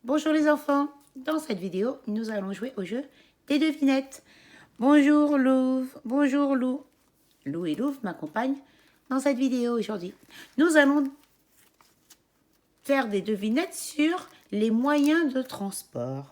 Bonjour les enfants, dans cette vidéo, nous allons jouer au jeu des devinettes. Bonjour Louvre, bonjour Lou. Lou et Louvre m'accompagnent dans cette vidéo aujourd'hui. Nous allons faire des devinettes sur les moyens de transport.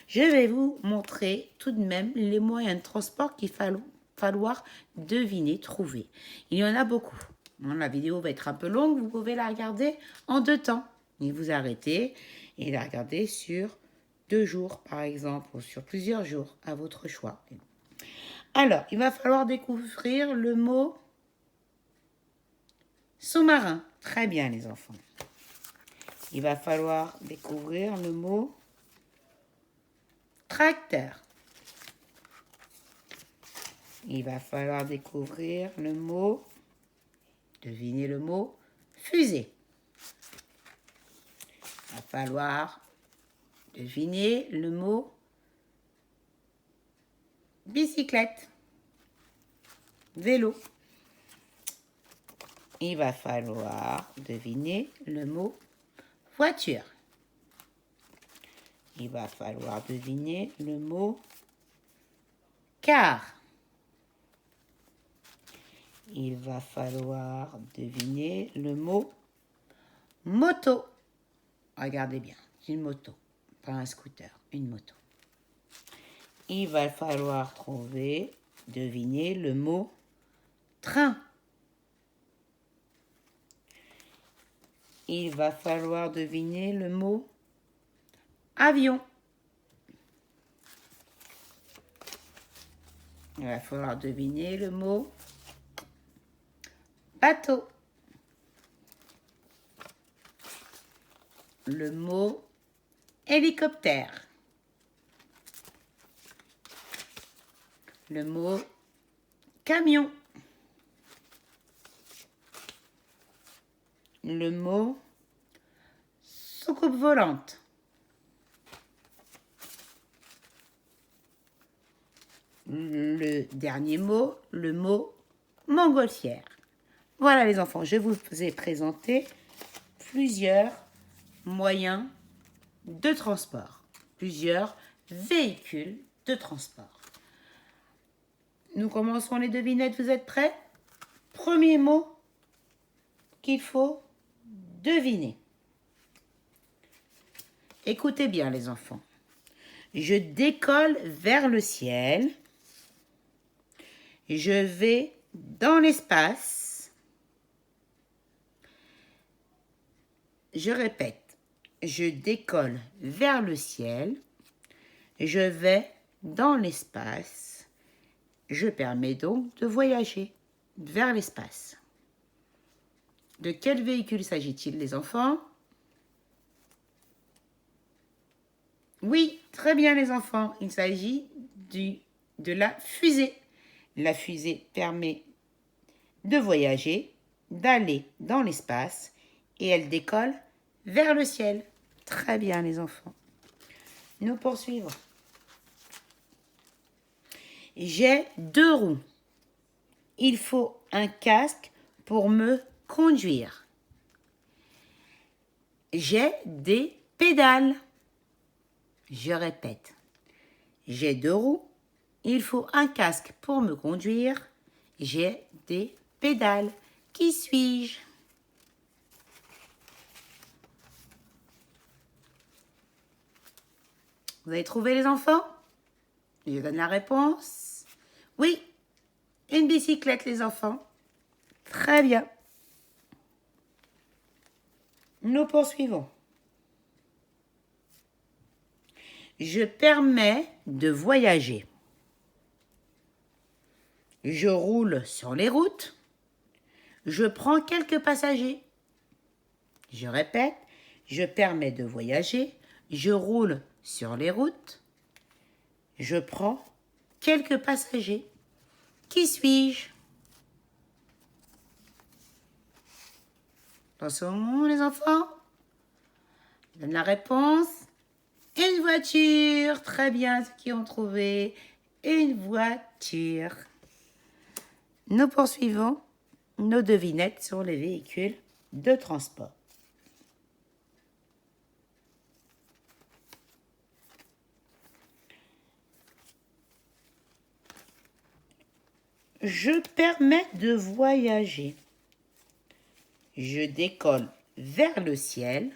Je vais vous montrer tout de même les moyens de transport qu'il va falloir deviner, trouver. Il y en a beaucoup. La vidéo va être un peu longue, vous pouvez la regarder en 2 temps. Et vous arrêtez et la regarder sur 2 jours, par exemple, ou sur plusieurs jours, à votre choix. Alors, il va falloir découvrir le mot sous-marin. Très bien, les enfants. Il va falloir découvrir le mot tracteur. Il va falloir découvrir le mot, deviner le mot fusée. Il va falloir deviner le mot bicyclette, vélo. Il va falloir deviner le mot voiture. Il va falloir deviner le mot car. Il va falloir deviner le mot moto. Regardez bien, une moto, pas un scooter, une moto. Il va falloir deviner le mot train. Il va falloir deviner le mot avion. Il va falloir deviner le mot bateau. Le mot hélicoptère. Le mot camion. Le mot soucoupe volante. Le dernier mot, le mot montgolfière. Voilà les enfants, je vous ai présenté plusieurs moyens de transport, plusieurs véhicules de transport. Nous commençons les devinettes, vous êtes prêts? Premier mot qu'il faut deviner. Écoutez bien les enfants. Je décolle vers le ciel. Je vais dans l'espace. Je répète. Je décolle vers le ciel. Je vais dans l'espace. Je permets donc de voyager vers l'espace. De quel véhicule s'agit-il, les enfants? Oui, très bien, les enfants. Il s'agit de la fusée. La fusée permet de voyager, d'aller dans l'espace et elle décolle vers le ciel. Très bien, les enfants. Nous poursuivons. J'ai 2 roues. Il faut un casque pour me conduire. J'ai des pédales. Je répète. J'ai 2 roues. Il faut un casque pour me conduire. J'ai des pédales. Qui suis-je? Vous avez trouvé les enfants? Je donne la réponse. Oui, une bicyclette les enfants. Très bien. Nous poursuivons. Je permets de voyager. Je roule sur les routes. Je prends quelques passagers. Je répète, je permets de voyager. Je roule sur les routes. Je prends quelques passagers. Qui suis-je? Attention les enfants. Je donne la réponse. Une voiture. Très bien, ceux qui ont trouvé une voiture. Nous poursuivons nos devinettes sur les véhicules de transport. je permets de voyager. Je décolle vers le ciel.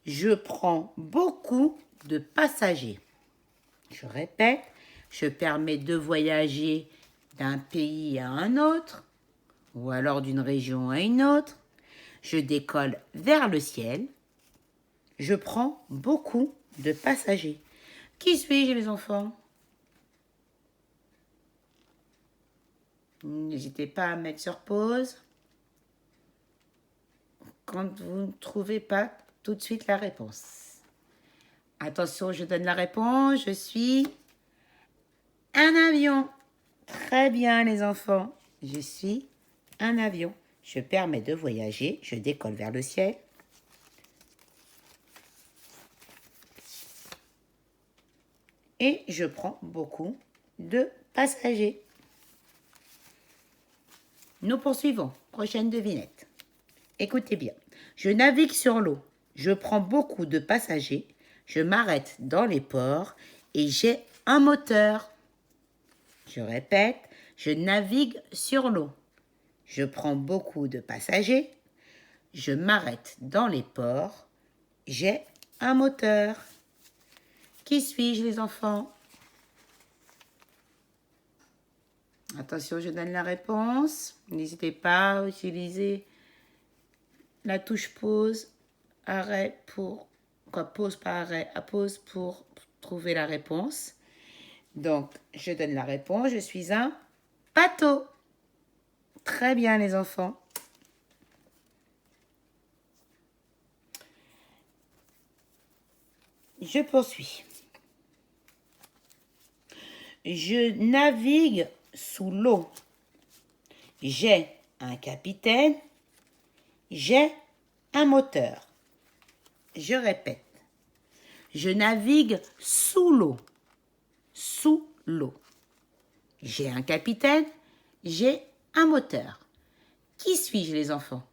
Je prends beaucoup de passagers. Je répète, je permets de voyager d'un pays à un autre, ou alors d'une région à une autre. Je décolle vers le ciel. Je prends beaucoup de passagers. Qui suis-je, les enfants? N'hésitez pas à mettre sur pause quand vous ne trouvez pas tout de suite la réponse. Attention, je donne la réponse. Je suis un avion. Très bien, les enfants. Je suis un avion. Je permets de voyager. Je décolle vers le ciel. Et je prends beaucoup de passagers. Nous poursuivons. Prochaine devinette. Écoutez bien. Je navigue sur l'eau. Je prends beaucoup de passagers. Je m'arrête dans les ports et j'ai un moteur. Je répète, je navigue sur l'eau. Je prends beaucoup de passagers. Je m'arrête dans les ports. J'ai un moteur. Qui suis-je, les enfants? Attention, je donne la réponse. N'hésitez pas à utiliser la touche pause, arrêt pour... pause par arrêt, à pause pour trouver la réponse. Donc, je donne la réponse. Je suis un bateau. Très bien, les enfants. Je poursuis. Je navigue sous l'eau. J'ai un capitaine. J'ai un moteur. Je répète. Je navigue sous l'eau. Sous l'eau. J'ai un capitaine. J'ai un moteur. Qui suis-je, les enfants?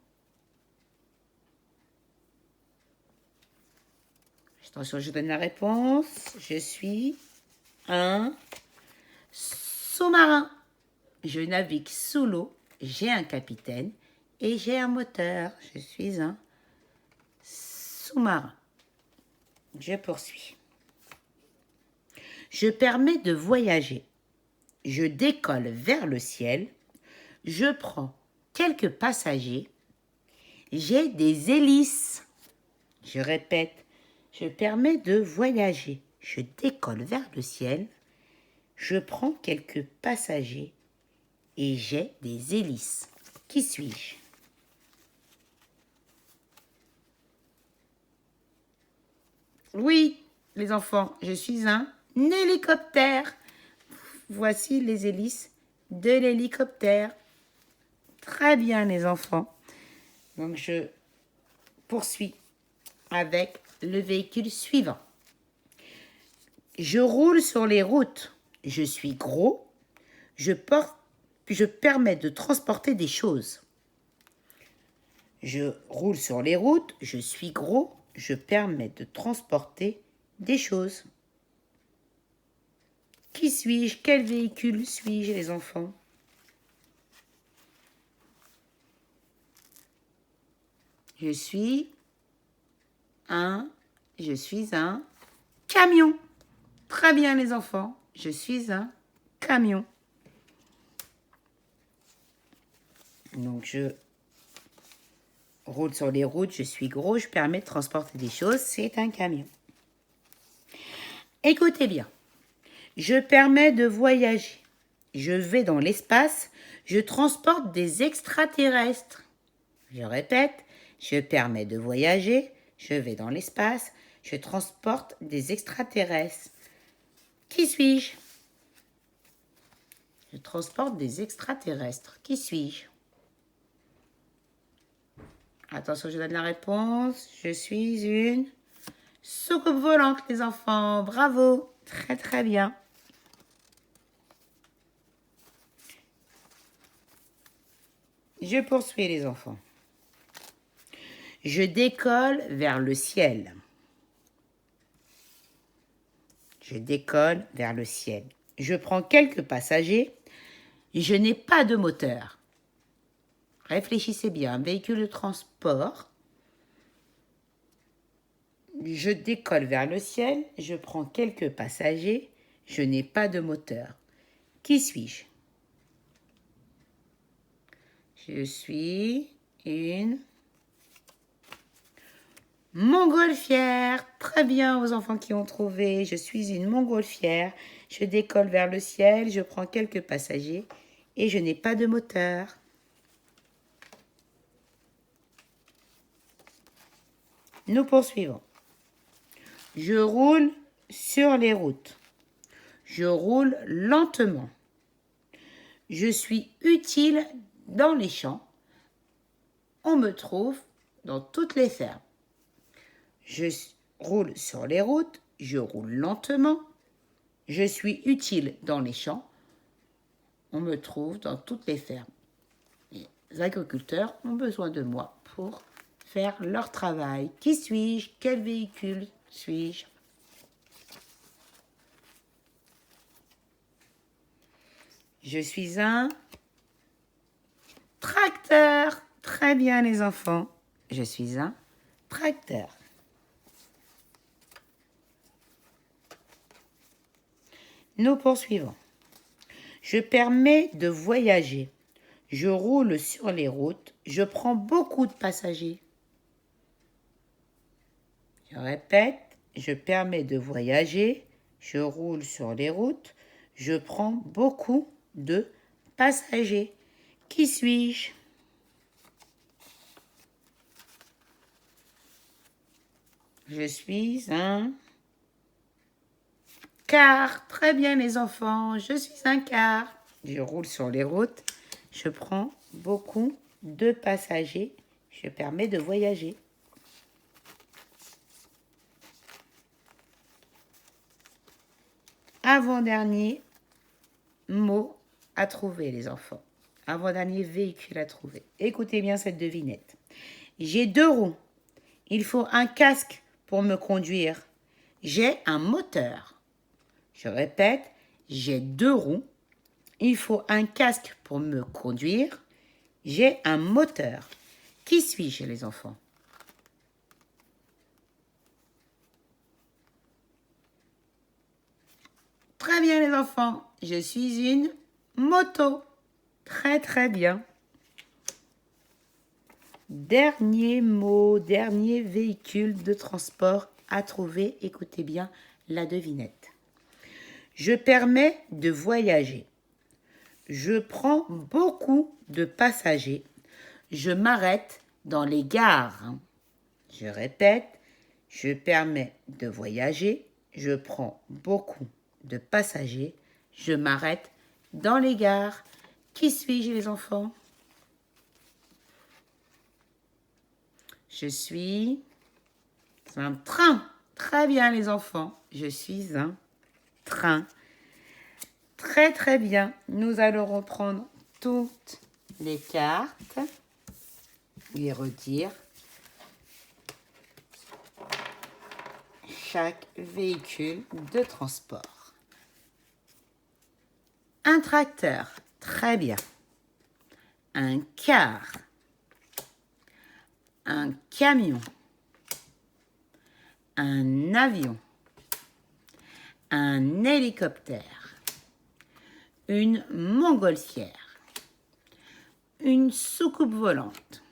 Attention, je donne la réponse. Je suis un sous-marin. Je navigue sous l'eau. J'ai un capitaine et j'ai un moteur. Je suis un sous-marin. Je poursuis. Je permets de voyager. Je décolle vers le ciel. Je prends quelques passagers. J'ai des hélices. Je répète, je permets de voyager. Je décolle vers le ciel. Je prends quelques passagers et j'ai des hélices. Qui suis-je? Oui, les enfants, je suis un hélicoptère. Voici les hélices de l'hélicoptère. Très bien, les enfants. Donc, je poursuis avec le véhicule suivant. Je roule sur les routes. Je suis gros. Je permets de transporter des choses. Je roule sur les routes. Je suis gros. Je permets de transporter des choses. Qui suis-je? Quel véhicule suis-je, les enfants? Je suis un camion. Très bien, les enfants. Je suis un camion. Donc, je roule sur les routes. Je suis gros. Je permets de transporter des choses. C'est un camion. Écoutez bien. Je permets de voyager. Je vais dans l'espace. Je transporte des extraterrestres. Je répète. Je permets de voyager. Je vais dans l'espace. Je transporte des extraterrestres. Qui suis-je? Je transporte des extraterrestres. Qui suis-je? Attention, je donne la réponse. Je suis une soucoupe volante, les enfants. Bravo. Très, très bien. Je poursuis, les enfants. Je décolle vers le ciel. Je décolle vers le ciel. Je prends quelques passagers. Je n'ai pas de moteur. Réfléchissez bien. Véhicule de transport. Je décolle vers le ciel. Je prends quelques passagers. Je n'ai pas de moteur. Qui suis-je? Je suis une montgolfière. Très bien aux enfants qui ont trouvé. Je suis une montgolfière. Je décolle vers le ciel. Je prends quelques passagers. Et je n'ai pas de moteur. Nous poursuivons. Je roule sur les routes. Je roule lentement. Je suis utile dans les champs. On me trouve dans toutes les fermes. Je roule sur les routes. Je roule lentement. Je suis utile dans les champs. On me trouve dans toutes les fermes. Les agriculteurs ont besoin de moi pour faire leur travail. Qui suis-je? Quel véhicule suis-je? Je suis un tracteur. Très bien les enfants. Je suis un tracteur. Nous poursuivons. Je permets de voyager. Je roule sur les routes. Je prends beaucoup de passagers. Je répète, je permets de voyager. Je roule sur les routes. Je prends beaucoup de passagers. Qui suis-je? Je suis un car. Très bien les enfants, je suis un car. Je roule sur les routes. Je prends beaucoup de passagers. Je permets de voyager. Avant-dernier mot à trouver, les enfants. Avant-dernier véhicule à trouver. Écoutez bien cette devinette. J'ai 2 roues. Il faut un casque pour me conduire. J'ai un moteur. Je répète, j'ai 2 roues. Il faut un casque pour me conduire. J'ai un moteur. Qui suis-je, les enfants? Très bien, les enfants. Je suis une moto. Très, très bien. Dernier mot, dernier véhicule de transport à trouver. Écoutez bien la devinette. Je permets de voyager. Je prends beaucoup de passagers. Je m'arrête dans les gares. Je répète, je permets de voyager. Je prends beaucoup de passagers. Je m'arrête dans les gares. Qui suis-je, les enfants? Je suis un train. Très bien, les enfants. Je suis un train. Très, très bien. Nous allons reprendre toutes les cartes. Les redire. Chaque véhicule de transport. Un tracteur. Très bien. Un car. Un camion. Un avion. Un hélicoptère. Une montgolfière. Une soucoupe volante.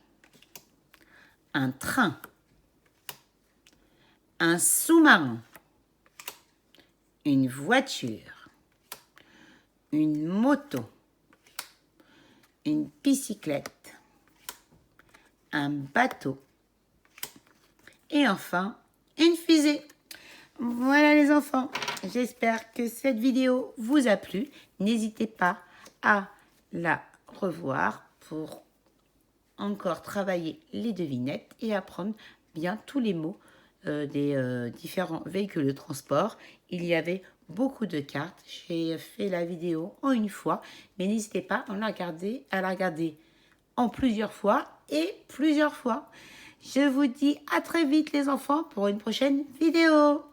Un train. Un sous-marin. Une voiture. Une moto. Une bicyclette. Un bateau. Et enfin, une fusée. Voilà les enfants, j'espère que cette vidéo vous a plu. N'hésitez pas à la revoir pour encore travailler les devinettes et apprendre bien tous les mots des différents véhicules de transport. Il y avait beaucoup de cartes. J'ai fait la vidéo en une fois, mais n'hésitez pas à la regarder en plusieurs fois et plusieurs fois. Je vous dis à très vite les enfants pour une prochaine vidéo.